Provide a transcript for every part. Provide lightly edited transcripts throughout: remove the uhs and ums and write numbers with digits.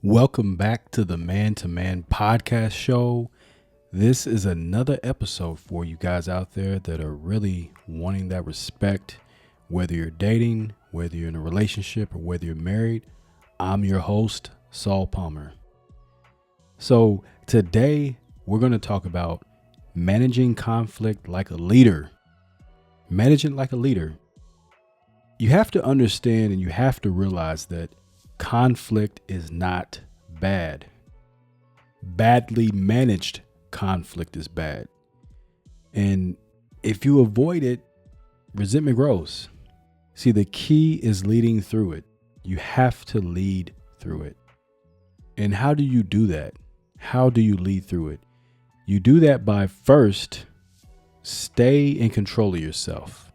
Welcome back to the Man to Man podcast show. This is another episode for you guys out there that are really wanting that respect, whether you're dating, whether you're in a relationship, or whether you're married. I'm your host, Saul Palmer. So today we're going to talk about managing conflict like a leader. Managing like a leader. You have to understand and you have to realize that conflict is not bad. Badly managed conflict is bad. And if you avoid it, resentment grows. See, the key is leading through it. You have to lead through it. And how do you do that? How do you lead through it? You do that by first, stay in control of yourself.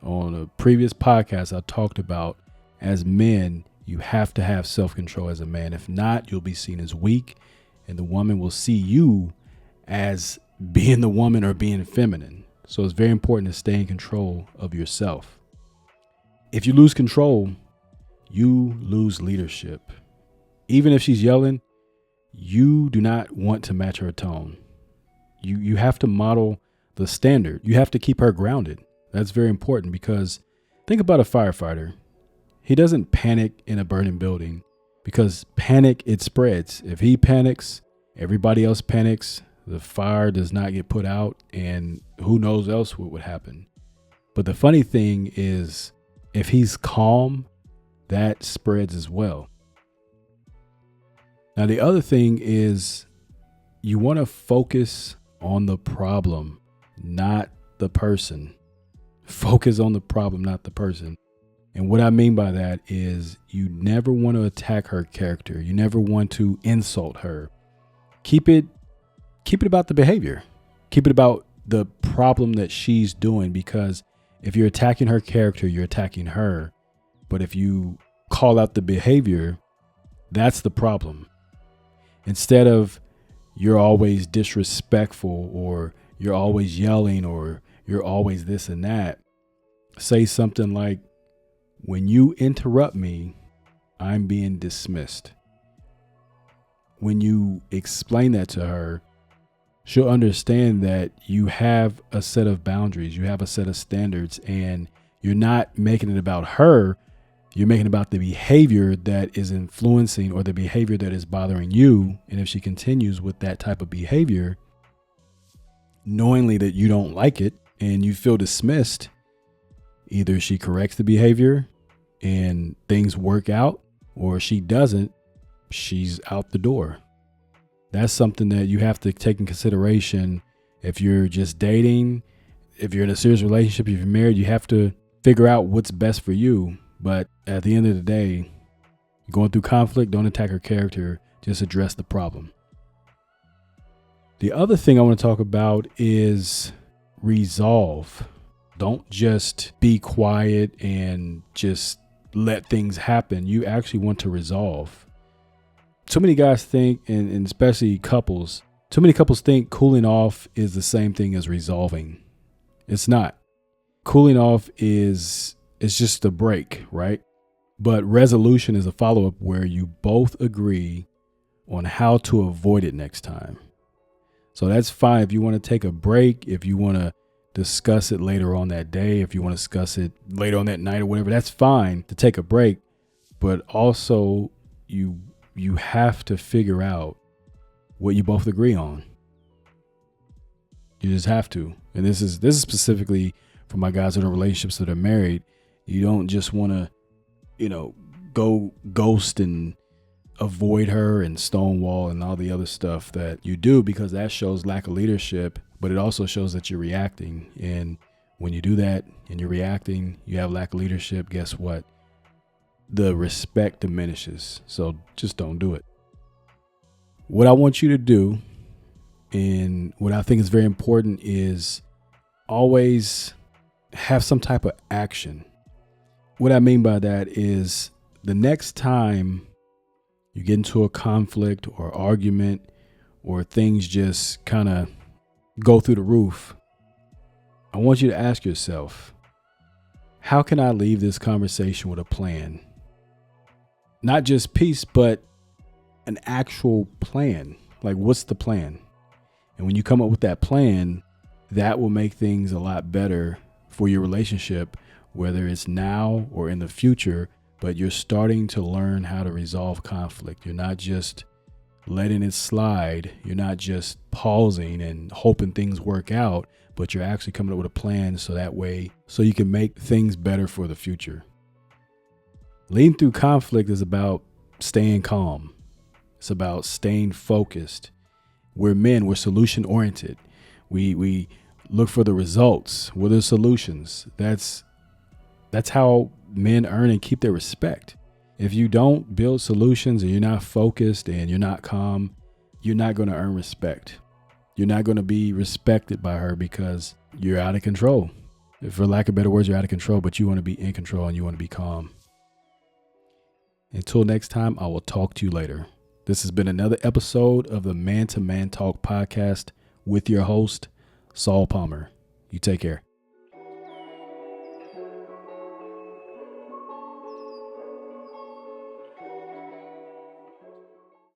On a previous podcast, I talked about as men, you have to have self-control as a man. If not, you'll be seen as weak, and the woman will see you as being the woman or being feminine. So it's very important to stay in control of yourself. If you lose control, you lose leadership. Even if she's yelling, you do not want to match her tone. You have to model the standard. You have to keep her grounded. That's very important because think about a firefighter. He doesn't panic in a burning building because panic, it spreads. If he panics, everybody else panics. The fire does not get put out, and who knows else what would happen. But the funny thing is, if he's calm, that spreads as well. Now, the other thing is you want to focus on the problem, not the person. Focus on the problem, not the person. And what I mean by that is you never want to attack her character. You never want to insult her. Keep it about the behavior. Keep it about the problem that she's doing, because if you're attacking her character, you're attacking her. But if you call out the behavior, that's the problem. Instead of you're always disrespectful or you're always yelling or you're always this and that, say something like, when you interrupt me, I'm being dismissed. When you explain that to her, she'll understand that you have a set of boundaries, you have a set of standards, and you're not making it about her. You're making it about the behavior that is influencing or the behavior that is bothering you. And if she continues with that type of behavior, knowingly that you don't like it and you feel dismissed, either she corrects the behavior and things work out, or she doesn't, she's out the door. That's something that you have to take in consideration. If you're just dating, if you're in a serious relationship, if you're married, you have to figure out what's best for you. But at the end of the day, going through conflict, don't attack her character, just address the problem. The other thing I want to talk about is resolve. Don't just be quiet and just let things happen. You actually want to resolve. So many guys think, and especially couples, too many couples think cooling off is the same thing as resolving. It's not. Cooling off is just a break, right? But resolution is a follow-up where you both agree on how to avoid it next time. So that's fine if you want to take a break, if you want to discuss it later on that day, if you want to discuss it later on that night or whatever, that's fine to take a break. But also you have to figure out what you both agree on. You just have to. And this is specifically for my guys in relationships that are married. You don't just want to, go ghost and avoid her and stonewall and all the other stuff that you do, because that shows lack of leadership, but it also shows that you're reacting. And when you do that and you're reacting, you have lack of leadership, guess what? The respect diminishes. So just don't do it. What I want you to do, and what I think is very important, is always have some type of action. What I mean by that is the next time you get into a conflict or argument or things just kind of go through the roof, I want you to ask yourself, how can I leave this conversation with a plan? Not just peace, but an actual plan. Like, what's the plan? And when you come up with that plan, that will make things a lot better for your relationship, whether it's now or in the future. But you're starting to learn how to resolve conflict. You're not just letting it slide. You're not just pausing and hoping things work out, but you're actually coming up with a plan so you can make things better for the future. Leading through conflict is about staying calm. It's about staying focused. We're men, we're solution oriented. We look for the results. What are the solutions? That's how men earn and keep their respect. If you don't build solutions and you're not focused and you're not calm, you're not going to earn respect. You're not going to be respected by her because you're out of control. For lack of better words, you're out of control, but you want to be in control and you want to be calm. Until next time, I will talk to you later. This has been another episode of the Man to Man Talk podcast with your host, Saul Palmer. You take care.